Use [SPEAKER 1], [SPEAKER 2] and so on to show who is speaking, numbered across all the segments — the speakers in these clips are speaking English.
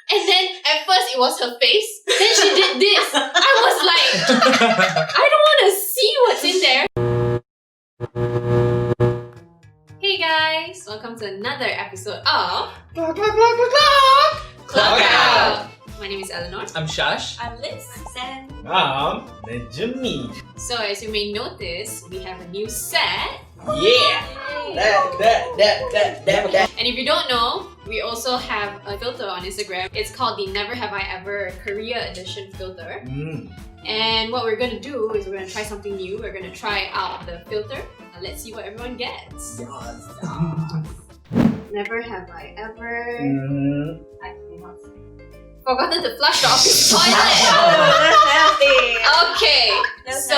[SPEAKER 1] And then at first it was her face. Then she did this. I was like, I don't want to see what's in there. Hey guys, welcome to another episode of ClockOut. My name is Eleanor.
[SPEAKER 2] I'm Shash.
[SPEAKER 3] I'm Liz. I'm Sam.
[SPEAKER 4] I'm Benjamin.
[SPEAKER 1] So as you may notice, we have a new set.
[SPEAKER 4] Yeah! That.
[SPEAKER 1] And if you don't know, we also have a filter on Instagram. It's called the Never Have I Ever Korea Edition filter. And what we're gonna do is we're gonna try something new. We're gonna try out the filter. And let's see what everyone gets. Never have I ever forgotten to flush off his toilet. Okay, so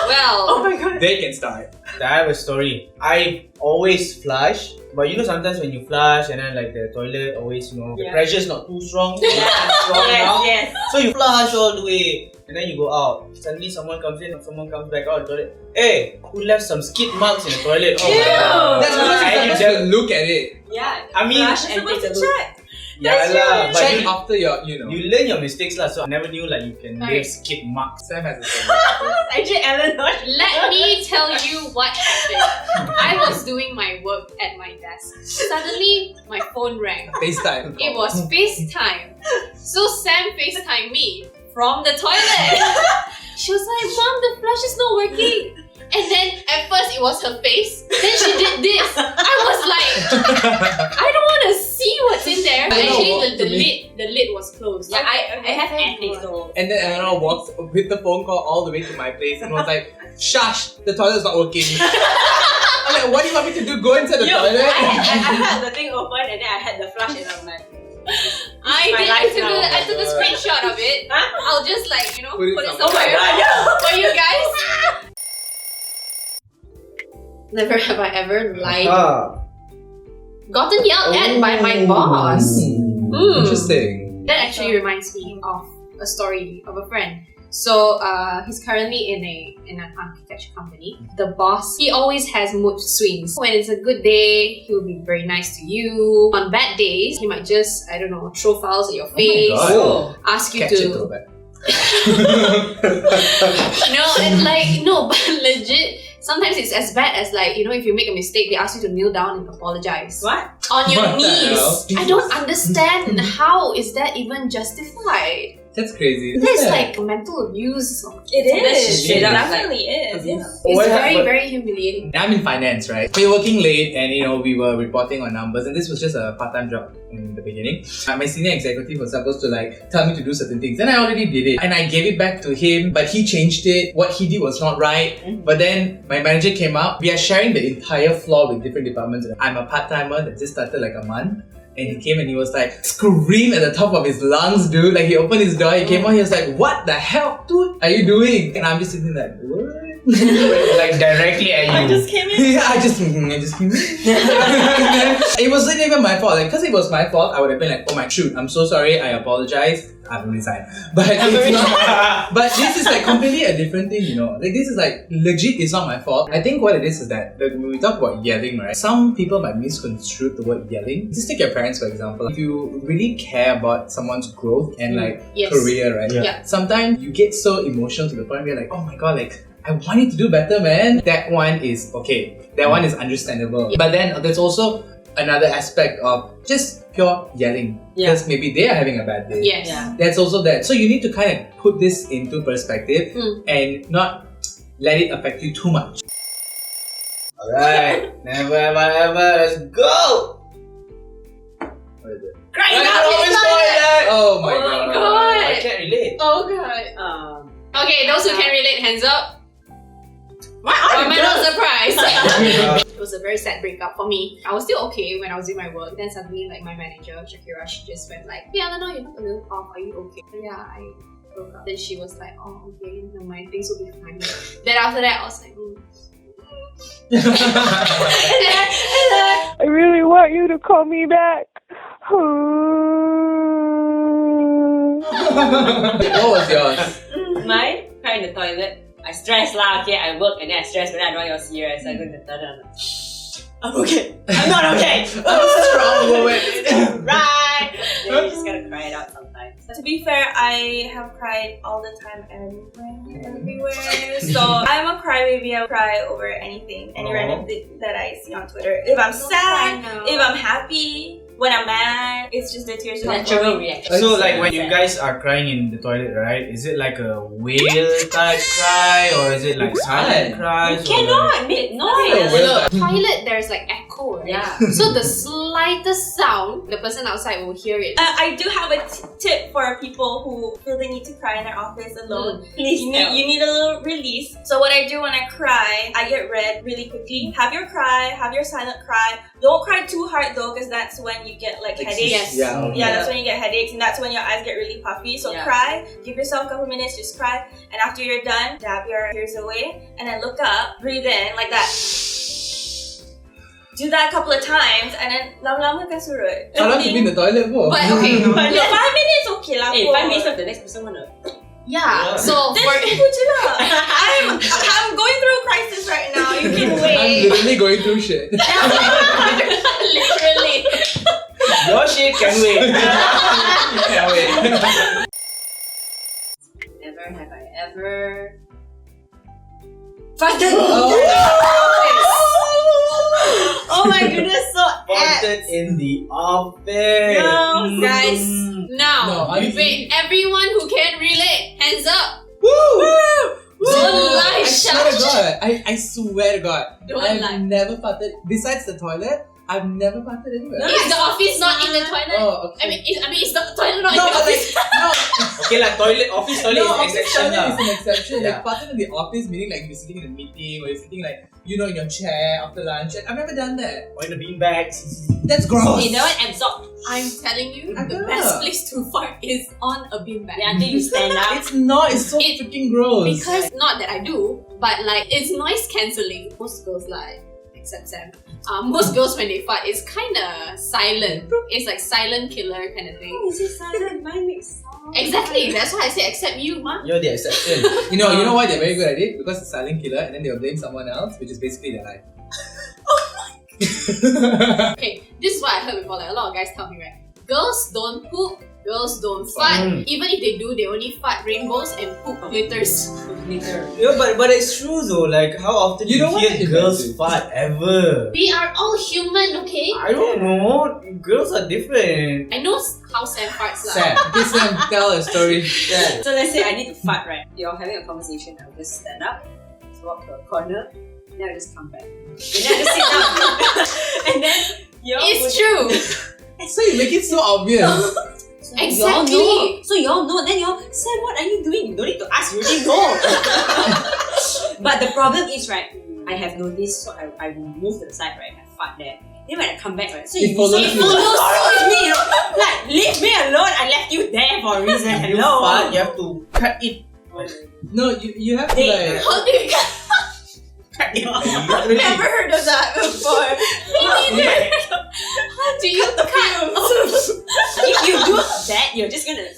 [SPEAKER 1] well,
[SPEAKER 3] Oh my god.
[SPEAKER 2] They can start.
[SPEAKER 4] I have a story. I always flush, but you know sometimes when you flush and then like the toilet always, the pressure's not too strong.
[SPEAKER 3] Yes.
[SPEAKER 4] So you flush all the way and then you go out. Suddenly someone comes in and someone comes back out of the toilet. Hey, who left some skid marks in the toilet? Oh my god.
[SPEAKER 2] That's because you're supposed to look at it.
[SPEAKER 3] Yeah.
[SPEAKER 4] I mean,
[SPEAKER 3] Flush and take a look.
[SPEAKER 4] yeah lah, but
[SPEAKER 2] Check
[SPEAKER 4] you
[SPEAKER 2] after your,
[SPEAKER 4] you learn your mistakes lah. So I never knew like you can leave skid marks.
[SPEAKER 2] Sam has a
[SPEAKER 3] Actually, Eleanor.
[SPEAKER 1] let me tell you what happened. I was doing my work at my desk. Suddenly, my phone rang.
[SPEAKER 2] FaceTime.
[SPEAKER 1] It was FaceTime. So Sam FaceTimed me from the toilet. She was like, Mom, the flush is not working. And then at first it was her face. Then she did this. I was like, I don't want to see what's in there.
[SPEAKER 2] I know,
[SPEAKER 1] Actually, the
[SPEAKER 2] me.
[SPEAKER 1] lid was closed.
[SPEAKER 3] Yeah, I have ethics though.
[SPEAKER 2] And then Eleanor walks with the phone call all the way to my place and was like, Shash, the toilet's not working. I'm like, what do you want me to do? Go inside the toilet?
[SPEAKER 3] I had the thing open and then I had the flush and I'm like,
[SPEAKER 1] I took a screenshot of it.
[SPEAKER 3] huh?
[SPEAKER 1] I'll just like, put it
[SPEAKER 2] somewhere.
[SPEAKER 1] somewhere
[SPEAKER 3] God,
[SPEAKER 1] for you guys. Never have I ever gotten yelled at by my boss.
[SPEAKER 2] Interesting.
[SPEAKER 1] That actually reminds me of a story of a friend. So he's currently in an architecture company. The boss, he always has mood swings. When it's a good day, he'll be very nice to you. On bad days, he might just, I don't know, throw files at your face, ask you
[SPEAKER 2] Catch it,
[SPEAKER 1] to.
[SPEAKER 2] go back.
[SPEAKER 1] But legit. Sometimes it's as bad as like, if you make a mistake, they ask you to kneel down and apologize.
[SPEAKER 3] What?
[SPEAKER 1] On your
[SPEAKER 2] What the
[SPEAKER 1] knees.
[SPEAKER 2] hell?
[SPEAKER 1] I don't understand how is that even justified.
[SPEAKER 2] That's crazy.
[SPEAKER 1] That's like mental abuse.
[SPEAKER 3] It is.
[SPEAKER 2] It
[SPEAKER 3] definitely is. Yeah.
[SPEAKER 1] It's very humiliating.
[SPEAKER 2] I'm in finance, right? We were working late and we were reporting on numbers and this was just a part-time job in the beginning. My senior executive was supposed to tell me to do certain things and I already did it. And I gave it back to him, but he changed it. What he did was not right. But then my manager came up. We are sharing the entire floor with different departments. I'm a part-timer that just started like a month. And he came and he was like, scream at the top of his lungs, dude. Like he opened his door, he came out, he was like, what the hell, dude, are you doing? And I'm just sitting like, what?
[SPEAKER 4] Like directly at you.
[SPEAKER 3] I just came in.
[SPEAKER 2] Yeah, I just came in. It wasn't even my fault. Because it was my fault, I would have been like, oh my shoot, I'm so sorry, I apologize. I haven't resigned. But it's not. But this is like completely a different thing, Like this is like legit, it's not my fault. I think what it is that when we talk about yelling, right? Some people might misconstrue the word yelling. Just take your parents for example. If you really care about someone's growth and career, right?
[SPEAKER 1] Yeah.
[SPEAKER 2] Sometimes you get so emotional to the point where you're like, oh my god, I want you to do better, man. That one is okay. That one is understandable. Yeah. But then there's also another aspect of just pure yelling. Because maybe they are having a bad day.
[SPEAKER 1] Yes.
[SPEAKER 3] Yeah.
[SPEAKER 2] That's also that. So you need to kind of put this into perspective and not let it affect you too much.
[SPEAKER 4] Alright, never have I ever. Let's go! What is it?
[SPEAKER 3] Crying out
[SPEAKER 4] Oh,
[SPEAKER 3] his toilet.
[SPEAKER 2] Oh my
[SPEAKER 1] Oh my
[SPEAKER 2] god.
[SPEAKER 1] god.
[SPEAKER 4] I can't relate.
[SPEAKER 1] Oh god. Okay, those who can relate, hands up.
[SPEAKER 3] Why
[SPEAKER 1] Why
[SPEAKER 3] are
[SPEAKER 1] am I
[SPEAKER 3] you
[SPEAKER 1] not
[SPEAKER 3] girls?
[SPEAKER 1] surprised? It was a very sad breakup for me. I was still okay when I was doing my work. Then suddenly, my manager, Shakira, she just went like, "Hey, Eleanor, you look a little off. Are you okay?" Yeah, I broke up. Then she was like, "Oh, okay, never mind. Things will be fine." Then after that, I was like, and then,
[SPEAKER 5] I really want you to call me back.
[SPEAKER 2] What was yours?
[SPEAKER 3] Mine? Cry in the toilet. I stress lah, okay, I work and then I stress, but then I don't want you're serious. I go to the toilet and I'm like, I'm okay. I'm not okay.
[SPEAKER 2] I'm strong woman.
[SPEAKER 3] Right. gotta cry it out sometimes.
[SPEAKER 6] To be fair, I have cried all the time everywhere. So I'm a crybaby. I'll cry over anything, any random thing that I see on Twitter. If I'm sad, if I'm happy, when I'm mad, it's just the tears are
[SPEAKER 3] Natural
[SPEAKER 6] flowing.
[SPEAKER 3] reaction.
[SPEAKER 4] So like when you guys are crying in the toilet, right? Is it like a whale type cry or is it like silent cries?
[SPEAKER 3] You cannot, mate. No way.
[SPEAKER 1] The toilet, there's like echo, right?
[SPEAKER 3] Yeah.
[SPEAKER 1] So the slightest sound, the person outside will hear it.
[SPEAKER 6] I do have a tip for people who feel they need to cry in their office alone.
[SPEAKER 3] Please
[SPEAKER 6] You
[SPEAKER 3] tell.
[SPEAKER 6] need a little release. So what I do when I cry, I get red really quickly. Have your cry, have your silent cry. Don't cry too hard though, because that's when you get like headaches.
[SPEAKER 1] Yes.
[SPEAKER 2] Yeah.
[SPEAKER 6] Yeah, that's when you get headaches, and that's when your eyes get really puffy. So
[SPEAKER 3] Yeah.
[SPEAKER 6] cry, give yourself a couple minutes, just cry, and after you're done, dab your tears away, and then look up, breathe in like that. Do that a couple of times, and then lama-lama kan surut.
[SPEAKER 2] How long you been in the toilet for?
[SPEAKER 1] But okay,
[SPEAKER 6] But 5 minutes okay lah.
[SPEAKER 3] Hey,
[SPEAKER 6] kot.
[SPEAKER 3] 5 minutes of the next person wanna.
[SPEAKER 1] yeah. So
[SPEAKER 6] Then
[SPEAKER 1] for
[SPEAKER 6] tunggu je lah. I'm going through a crisis right now. You can
[SPEAKER 2] I'm
[SPEAKER 6] wait.
[SPEAKER 2] literally going through shit.
[SPEAKER 1] literally.
[SPEAKER 4] Your shit can wait. Can wait.
[SPEAKER 3] Never have I ever. Farted. Oh my goodness, so
[SPEAKER 4] Farted in the office.
[SPEAKER 3] No,
[SPEAKER 1] guys. Now,
[SPEAKER 2] No, honestly-
[SPEAKER 1] wait, everyone who can relate, hands up.
[SPEAKER 2] Woo!
[SPEAKER 1] Don't lie,
[SPEAKER 2] I swear to
[SPEAKER 1] Shash.
[SPEAKER 2] God. I swear to God.
[SPEAKER 1] Don't
[SPEAKER 2] I've
[SPEAKER 1] lie.
[SPEAKER 2] never farted. Besides the toilet, I've never farted anywhere.
[SPEAKER 1] Is the office not in the toilet?
[SPEAKER 2] Oh, okay.
[SPEAKER 1] I mean, is the toilet not
[SPEAKER 2] no,
[SPEAKER 1] in the
[SPEAKER 2] but like,
[SPEAKER 1] office?
[SPEAKER 2] no,
[SPEAKER 4] Okay lah, office toilet
[SPEAKER 2] no,
[SPEAKER 4] is
[SPEAKER 2] office
[SPEAKER 4] exception
[SPEAKER 2] toilet
[SPEAKER 4] lah.
[SPEAKER 2] is an exception.
[SPEAKER 4] Yeah.
[SPEAKER 2] Like farting in the office, meaning like you're sitting in a meeting or you're sitting like, you know, in your chair after lunch. I've never done that.
[SPEAKER 4] Or in the beanbags.
[SPEAKER 2] That's gross.
[SPEAKER 3] You know what? Absorb.
[SPEAKER 1] I'm telling you, the
[SPEAKER 2] Yeah.
[SPEAKER 1] best place to fart is on a beanbag.
[SPEAKER 3] Yeah, until you stand up.
[SPEAKER 2] It's not. It's so
[SPEAKER 1] It-
[SPEAKER 2] freaking gross.
[SPEAKER 1] Because not that I do, but like it's noise cancelling. Most girls like, except Sam. Most girls when they fart, it's kind of silent. It's like silent killer kind of thing.
[SPEAKER 3] Is it silent? Mine makes sound.
[SPEAKER 1] Exactly. That's why I say except you, ma.
[SPEAKER 4] You're the exception.
[SPEAKER 2] you know why they're very good at it? Because it's silent killer, and then they'll blame someone else, which is basically their life.
[SPEAKER 1] Okay, this is what I heard before. Like a lot of guys tell me, right? Girls don't poop. Girls don't fart.
[SPEAKER 4] Mm.
[SPEAKER 1] Even if they do, they only fart rainbows and poop glitters.
[SPEAKER 3] Later.
[SPEAKER 4] Yeah, but it's true though. Like how often
[SPEAKER 2] You
[SPEAKER 4] you
[SPEAKER 2] know what
[SPEAKER 4] hear
[SPEAKER 2] it
[SPEAKER 4] girls
[SPEAKER 2] is?
[SPEAKER 4] fart ever?
[SPEAKER 1] We are all human, okay?
[SPEAKER 4] I don't know. Girls are different.
[SPEAKER 1] I know how Sam farts lah.
[SPEAKER 2] Sam, please Sam, tell a story.
[SPEAKER 4] Yeah.
[SPEAKER 3] So let's say I need to fart, right? You're having a conversation. I'll just stand up, just walk to a corner, and then I'll just come back. And then I'll just sit down. And then
[SPEAKER 1] It's true.
[SPEAKER 2] So you make it so obvious.
[SPEAKER 1] Exactly.
[SPEAKER 3] So y'all know. Then y'all, Sam, what are you doing? You don't need to ask. You already know. But the problem is, right? I have noticed, so I will move to the side, right? I fart there. Then when I come back, right? So
[SPEAKER 2] It
[SPEAKER 3] you
[SPEAKER 2] follows
[SPEAKER 3] it
[SPEAKER 2] you.
[SPEAKER 3] follows me. You know? Like, leave me alone. I left you there for a reason.
[SPEAKER 4] If you
[SPEAKER 3] Hello.
[SPEAKER 4] fart, you have to cut it.
[SPEAKER 2] No, you have to
[SPEAKER 3] Hey,
[SPEAKER 2] like.
[SPEAKER 1] How do you get?
[SPEAKER 4] Really?
[SPEAKER 6] Never heard of that before.
[SPEAKER 1] How do you cut?
[SPEAKER 3] If you do that, you're just gonna.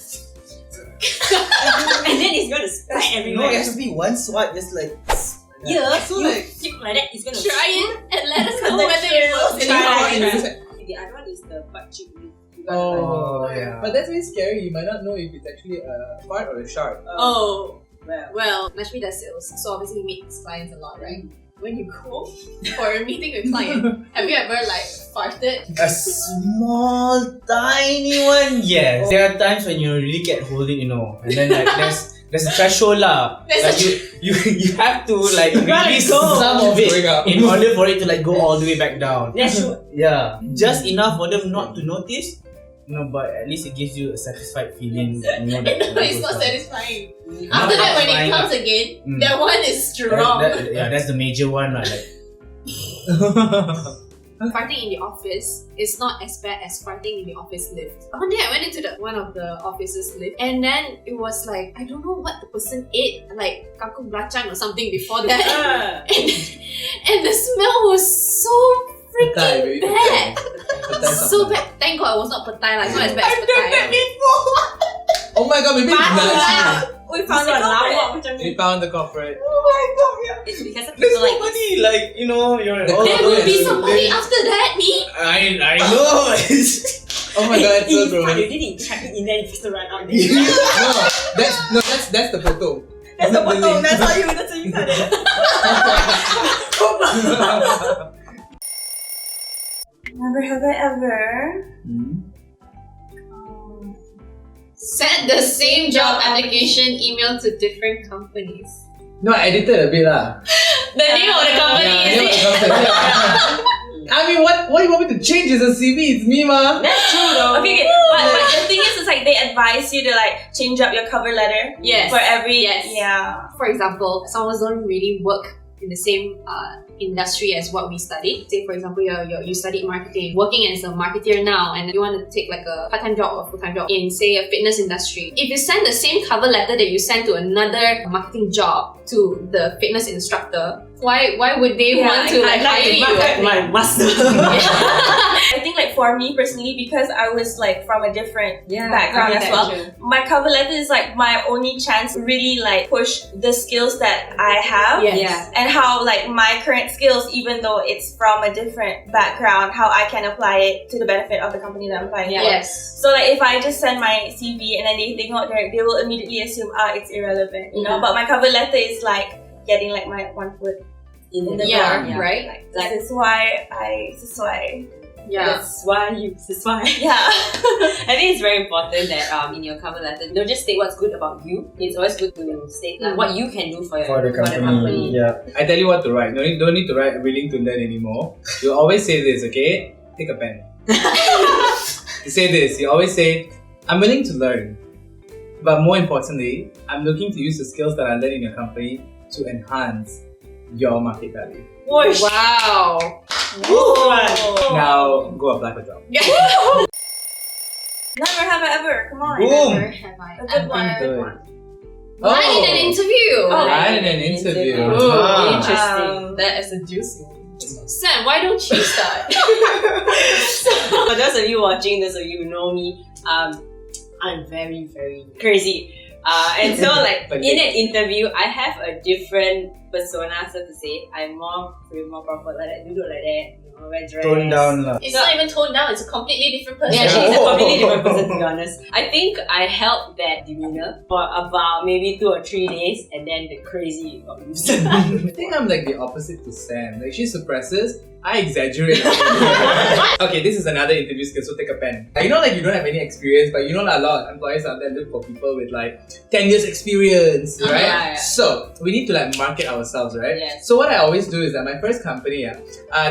[SPEAKER 3] And then it's gonna spread
[SPEAKER 4] No,
[SPEAKER 3] everywhere.
[SPEAKER 4] it has to be one swipe, just like.
[SPEAKER 3] Yeah,
[SPEAKER 2] So
[SPEAKER 3] you
[SPEAKER 2] like-
[SPEAKER 3] flip like that, it's gonna
[SPEAKER 1] Try it and let us know
[SPEAKER 6] The
[SPEAKER 1] whether it works.
[SPEAKER 3] Try,
[SPEAKER 1] anymore.
[SPEAKER 3] try.
[SPEAKER 2] It's like-
[SPEAKER 3] The other one is the butt cheek. You gotta
[SPEAKER 2] Oh,
[SPEAKER 4] yeah.
[SPEAKER 2] But that's very scary. You might not know if it's actually a fart or a shark.
[SPEAKER 1] Oh,
[SPEAKER 3] well.
[SPEAKER 1] well, Nashmi does sales, so obviously he meets clients a lot, right? When you go for a meeting with client, have you ever like farted?
[SPEAKER 4] A small, tiny one, yes. There are times when you really get holding, you know, and then like there's a threshold lah.
[SPEAKER 1] There's
[SPEAKER 4] Like you have to like
[SPEAKER 3] gotta
[SPEAKER 4] release
[SPEAKER 3] go.
[SPEAKER 4] some of
[SPEAKER 2] Going
[SPEAKER 4] it
[SPEAKER 2] up.
[SPEAKER 4] in order for it to like go all the way back down.
[SPEAKER 3] That's true.
[SPEAKER 4] Yeah, just enough for them not to notice. No, but at least it gives you a satisfied feeling that you know that.
[SPEAKER 1] No, it's not satisfying.
[SPEAKER 4] Not
[SPEAKER 1] After that, when it
[SPEAKER 4] satisfying
[SPEAKER 1] comes
[SPEAKER 4] lah.
[SPEAKER 1] again,
[SPEAKER 4] Mm.
[SPEAKER 1] that one is strong.
[SPEAKER 4] Yeah, that's the major one lah. Like,
[SPEAKER 1] Farting in the office is not as bad as farting in the office lift. One day I went into one of the office's lift, and then it was like, I don't know what the person ate, like kangkung belacan or something before that. and the smell was so
[SPEAKER 2] Petai,
[SPEAKER 1] freaking
[SPEAKER 2] maybe
[SPEAKER 1] bad.
[SPEAKER 2] petai
[SPEAKER 1] So
[SPEAKER 2] something.
[SPEAKER 1] bad. Thank God it was not petai, like, it's not as bad as petai.
[SPEAKER 2] Oh my god, maybe it's nuts.
[SPEAKER 6] We found the culprit.
[SPEAKER 2] We found the culprit.
[SPEAKER 4] oh my god, yeah.
[SPEAKER 3] It's because of
[SPEAKER 4] There's
[SPEAKER 3] people like
[SPEAKER 4] nobody like you know you're
[SPEAKER 2] The-
[SPEAKER 4] all
[SPEAKER 1] There
[SPEAKER 2] Oh,
[SPEAKER 1] will be
[SPEAKER 2] yes.
[SPEAKER 1] somebody after that, me.
[SPEAKER 4] I know.
[SPEAKER 2] Oh my god, it's so
[SPEAKER 3] You
[SPEAKER 2] gross.
[SPEAKER 3] did it. Type it in there and just run out.
[SPEAKER 2] That's the photo.
[SPEAKER 3] That's the
[SPEAKER 2] Not
[SPEAKER 3] bottom.
[SPEAKER 2] link.
[SPEAKER 3] That's how you said it.
[SPEAKER 6] Never have I ever.
[SPEAKER 1] Send the same job application email to different companies.
[SPEAKER 2] No, I edited a bit lah.
[SPEAKER 1] The name of the company
[SPEAKER 2] Yeah,
[SPEAKER 1] is
[SPEAKER 2] name of the
[SPEAKER 1] it?
[SPEAKER 2] company. I mean, what do you want me to change? It's a CV. It's me, ma.
[SPEAKER 3] That's true though.
[SPEAKER 6] Okay, but the thing is, it's like they advise you to like change up your cover letter.
[SPEAKER 1] Yes.
[SPEAKER 6] For every
[SPEAKER 1] Yes.
[SPEAKER 6] yeah.
[SPEAKER 1] For example, some of us don't really work in the same industry as what we studied. Say, for example, you studied marketing, working as a marketer now, and you want to take like a part-time job or full-time job in, say, a fitness industry. If you send the same cover letter that you send to another marketing job to the fitness instructor, why would they want to like hire you?
[SPEAKER 3] My master.
[SPEAKER 6] I think like for me personally, because I was like from a different background as well, my cover letter is like my only chance to really like push the skills that I have.
[SPEAKER 1] Yes.
[SPEAKER 3] Yeah.
[SPEAKER 6] And how like my current skills, even though it's from a different background, how I can apply it to the benefit of the company that I'm applying for.
[SPEAKER 1] Yes.
[SPEAKER 6] So like if I just send my CV and then they go there, they will immediately assume it's irrelevant, you know. But my cover letter is like getting like my one foot in the door.
[SPEAKER 1] Yeah, right?
[SPEAKER 6] Like, this is why.
[SPEAKER 1] Yeah.
[SPEAKER 3] That's why.
[SPEAKER 6] Yeah.
[SPEAKER 3] I think it's very important that in your cover letter, don't just state what's good about you. It's always good to state like, what you can do for
[SPEAKER 4] For the company. Yeah.
[SPEAKER 2] I tell you what to write. Don't need to write willing to learn anymore. You always say this, okay? Take a pen. You say this. You always say, I'm willing to learn. But more importantly, I'm looking to use the skills that I learned in your company to enhance your market value.
[SPEAKER 3] Whoosh.
[SPEAKER 1] Wow.
[SPEAKER 2] Now, go apply for a job.
[SPEAKER 6] Never have I ever. Come on.
[SPEAKER 4] Boom.
[SPEAKER 1] Never have I
[SPEAKER 6] A good one.
[SPEAKER 2] Good.
[SPEAKER 1] Mine in an interview.
[SPEAKER 2] Right in an interview.
[SPEAKER 3] Oh,
[SPEAKER 2] Ah.
[SPEAKER 3] interesting.
[SPEAKER 1] That is a juicy one. Sam, why don't you start?
[SPEAKER 3] For those of you watching, those of you who know me, I'm very, very crazy. And so like in an interview, I have a different persona, so to say. I'm more proper like that, do like that, you know, wear dress.
[SPEAKER 4] Tone down lah.
[SPEAKER 1] It's not even toned down, it's a completely different person.
[SPEAKER 3] Yeah, she's a completely different person, to be honest. I think I held that demeanor for about maybe 2 or 3 days, and then the crazy got loose.
[SPEAKER 2] I think I'm like the opposite to Sam. Like she suppresses, I exaggerate. Okay, this is another interview skill, so take a pen. You know, like you don't have any experience, but you know like, a lot of employers out there look for people with like 10 years experience, right?
[SPEAKER 3] Yeah.
[SPEAKER 2] So we need to like market ourselves, right?
[SPEAKER 3] Yes.
[SPEAKER 2] So what I always do is that my first company,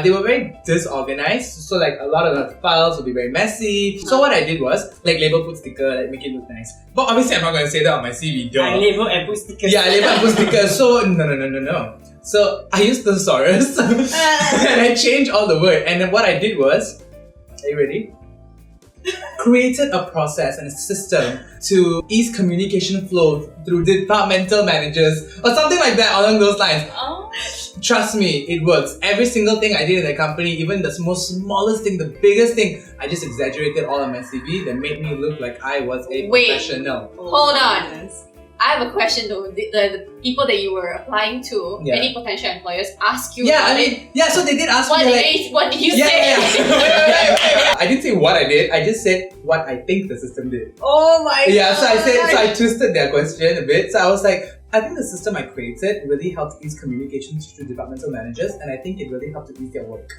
[SPEAKER 2] they were very disorganized. So like a lot of the files would be very messy. So what I did was like label, put sticker, like make it look nice. But obviously I'm not going to say that on my CV. Duh.
[SPEAKER 3] I label and put stickers.
[SPEAKER 2] Yeah, I label and put stickers. So no. So I used thesaurus and I changed all the word. And then what I did was, are you ready? Created a process and a system to ease communication flow through departmental managers or something like that along those lines.
[SPEAKER 6] Oh.
[SPEAKER 2] Trust me, it works. Every single thing I did in the company, even the most smallest thing, the biggest thing, I just exaggerated all on my CV that made me look like I was a professional.
[SPEAKER 1] Hold on. I have a question though. The people that you were applying to,
[SPEAKER 2] Yeah.
[SPEAKER 1] any potential employers ask you
[SPEAKER 2] Yeah,
[SPEAKER 1] about
[SPEAKER 2] I
[SPEAKER 1] it.
[SPEAKER 2] mean, yeah, so they did ask
[SPEAKER 1] What
[SPEAKER 2] me
[SPEAKER 1] did,
[SPEAKER 2] like,
[SPEAKER 1] what did you
[SPEAKER 2] yeah,
[SPEAKER 1] say?
[SPEAKER 2] yeah. I didn't say what I did. I just said what I think the system did.
[SPEAKER 3] Oh my
[SPEAKER 2] Yeah, so I twisted their question a bit. So I was like, I think the system I created really helped ease communications to departmental managers, and I think it really helped to ease their work.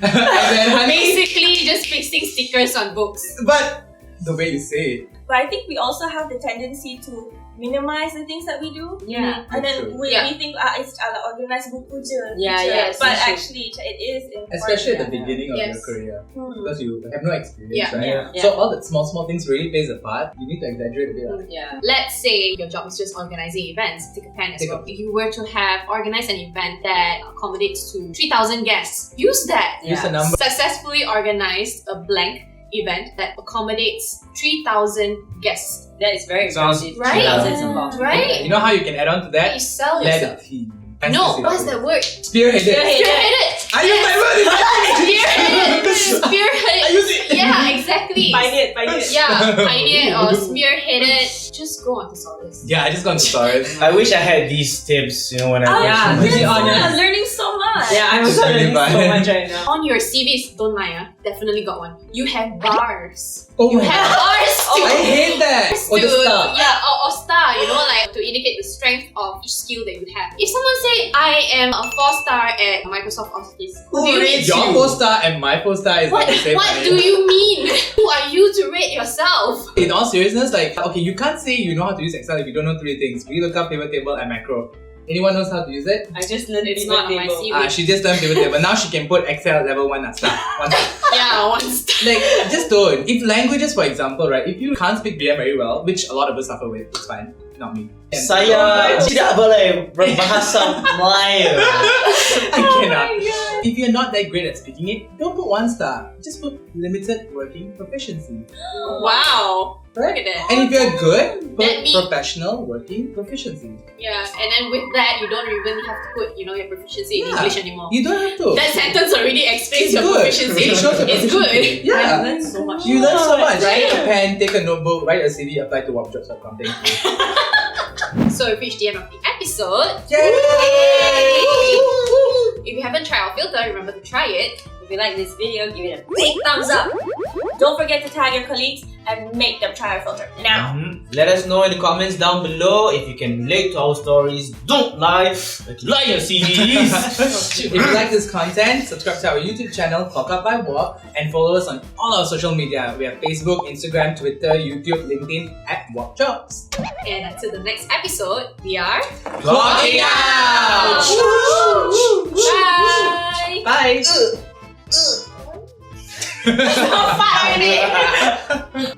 [SPEAKER 2] And then, honey,
[SPEAKER 1] Basically, just pasting stickers on books.
[SPEAKER 2] but the way you say it,
[SPEAKER 6] But I think we also have the tendency to minimize the things that we do.
[SPEAKER 3] Yeah.
[SPEAKER 6] And then
[SPEAKER 2] True.
[SPEAKER 6] we think it's organized buku je.
[SPEAKER 3] Yeah,
[SPEAKER 6] je.
[SPEAKER 3] yes,
[SPEAKER 6] But
[SPEAKER 3] that's true.
[SPEAKER 6] actually, it is important.
[SPEAKER 2] especially at the
[SPEAKER 3] Yeah.
[SPEAKER 2] beginning of
[SPEAKER 1] Yes.
[SPEAKER 2] your career,
[SPEAKER 6] Hmm.
[SPEAKER 2] because you have no experience,
[SPEAKER 1] Yeah.
[SPEAKER 2] right?
[SPEAKER 3] Yeah.
[SPEAKER 2] So all the small things really plays a part. You need to exaggerate a bit.
[SPEAKER 3] Yeah.
[SPEAKER 1] Let's say your job is just organizing events. Take a pen as
[SPEAKER 2] Take a
[SPEAKER 1] well. If you were to have organized an event that accommodates to 3,000 guests, use that.
[SPEAKER 2] Use the number.
[SPEAKER 1] Successfully organized a blank event that accommodates 3,000 guests.
[SPEAKER 3] That is very
[SPEAKER 4] Sounds-
[SPEAKER 3] impressive.
[SPEAKER 1] Right?
[SPEAKER 3] 3,000 is a lot.
[SPEAKER 1] Right?
[SPEAKER 2] You know how you can add on to
[SPEAKER 1] You
[SPEAKER 2] that?
[SPEAKER 1] sell
[SPEAKER 2] Let
[SPEAKER 1] yourself.
[SPEAKER 2] a team.
[SPEAKER 1] No, what's that word?
[SPEAKER 2] Spearheaded.
[SPEAKER 1] Spearheaded.
[SPEAKER 2] I use my word.
[SPEAKER 1] Spearheaded.
[SPEAKER 2] I use it.
[SPEAKER 1] Yeah, exactly.
[SPEAKER 3] Pioneered.
[SPEAKER 1] Yeah, pioneered or spearheaded. Just go on thesaurus.
[SPEAKER 2] Yeah, I just got to thesaurus.
[SPEAKER 4] I wish I had these tips, when I
[SPEAKER 3] yeah,
[SPEAKER 4] was
[SPEAKER 3] to be
[SPEAKER 6] I'm
[SPEAKER 3] honest.
[SPEAKER 6] learning so much.
[SPEAKER 3] Yeah, I'm
[SPEAKER 2] Just
[SPEAKER 3] also
[SPEAKER 2] really
[SPEAKER 3] learning so
[SPEAKER 2] bad.
[SPEAKER 3] much right now.
[SPEAKER 1] On your CVs, don't lie, definitely got one. You have bars.
[SPEAKER 2] Oh
[SPEAKER 1] You
[SPEAKER 2] my
[SPEAKER 1] have
[SPEAKER 2] god.
[SPEAKER 1] bars too.
[SPEAKER 2] I hate that. Or the star.
[SPEAKER 1] Yeah, or star, like to indicate the strength of each skill that you have. If someone say, I am a 4-star at Microsoft Office, who do you
[SPEAKER 4] rates
[SPEAKER 1] mean?
[SPEAKER 2] Your 4-star and my 4-star is
[SPEAKER 1] What,
[SPEAKER 2] like the same.
[SPEAKER 1] what do you mean? Who are you to rate yourself?
[SPEAKER 2] In all seriousness, okay, you can't say you know how to use Excel if you don't know 3 things. VLOOKUP, pivot table, and macro. Anyone knows how to use it?
[SPEAKER 3] I just learned
[SPEAKER 1] It's
[SPEAKER 3] pivot
[SPEAKER 1] not on my
[SPEAKER 3] table.
[SPEAKER 1] CV.
[SPEAKER 2] She just learned pivot table. Now she can put Excel level 1 star. 1 star.
[SPEAKER 1] Yeah, 1 star.
[SPEAKER 2] Just don't. If languages, for example, right, if you can't speak BM very well, which a lot of us suffer with, it's fine. Not me. And
[SPEAKER 4] Saya tidak boleh berbahasa Melayu.
[SPEAKER 2] I cannot. If you're not that great at speaking it, don't put 1 star. Just put limited working proficiency.
[SPEAKER 1] Wow.
[SPEAKER 2] Right?
[SPEAKER 1] Look at that.
[SPEAKER 2] And if you're good, put
[SPEAKER 1] That means-
[SPEAKER 2] professional working proficiency.
[SPEAKER 1] Yeah, and then with that, you don't even have to put, your proficiency in
[SPEAKER 2] Yeah.
[SPEAKER 1] English anymore.
[SPEAKER 2] You don't have to.
[SPEAKER 1] That sentence already explains
[SPEAKER 2] It's
[SPEAKER 1] your
[SPEAKER 2] good.
[SPEAKER 1] proficiency.
[SPEAKER 2] It shows your
[SPEAKER 1] It's
[SPEAKER 2] proficiency.
[SPEAKER 1] good.
[SPEAKER 2] Yeah.
[SPEAKER 3] I learned so much.
[SPEAKER 2] You learn so much.
[SPEAKER 1] Right?
[SPEAKER 2] Take a pen, take a notebook, write a CV, apply to workshops.com. Thank you.
[SPEAKER 1] So we've reached the end of the episode.
[SPEAKER 2] Yay!
[SPEAKER 1] If you haven't tried our filter, remember to try it.
[SPEAKER 3] If you like this video, give it a big thumbs up.
[SPEAKER 6] Don't forget to tag your colleagues and make them try our filter now.
[SPEAKER 4] Let us know in the comments down below if you can relate to our stories. Don't lie, but lie your CVs.
[SPEAKER 2] If you like this content, subscribe to our YouTube channel, ClockOut by Walk, and follow us on all our social media. We have Facebook, Instagram, Twitter, YouTube, LinkedIn at Walk Jobs.
[SPEAKER 1] And until the next episode, we are
[SPEAKER 2] Clocking out!
[SPEAKER 1] Bye.
[SPEAKER 2] Bye!
[SPEAKER 1] Stop firing it.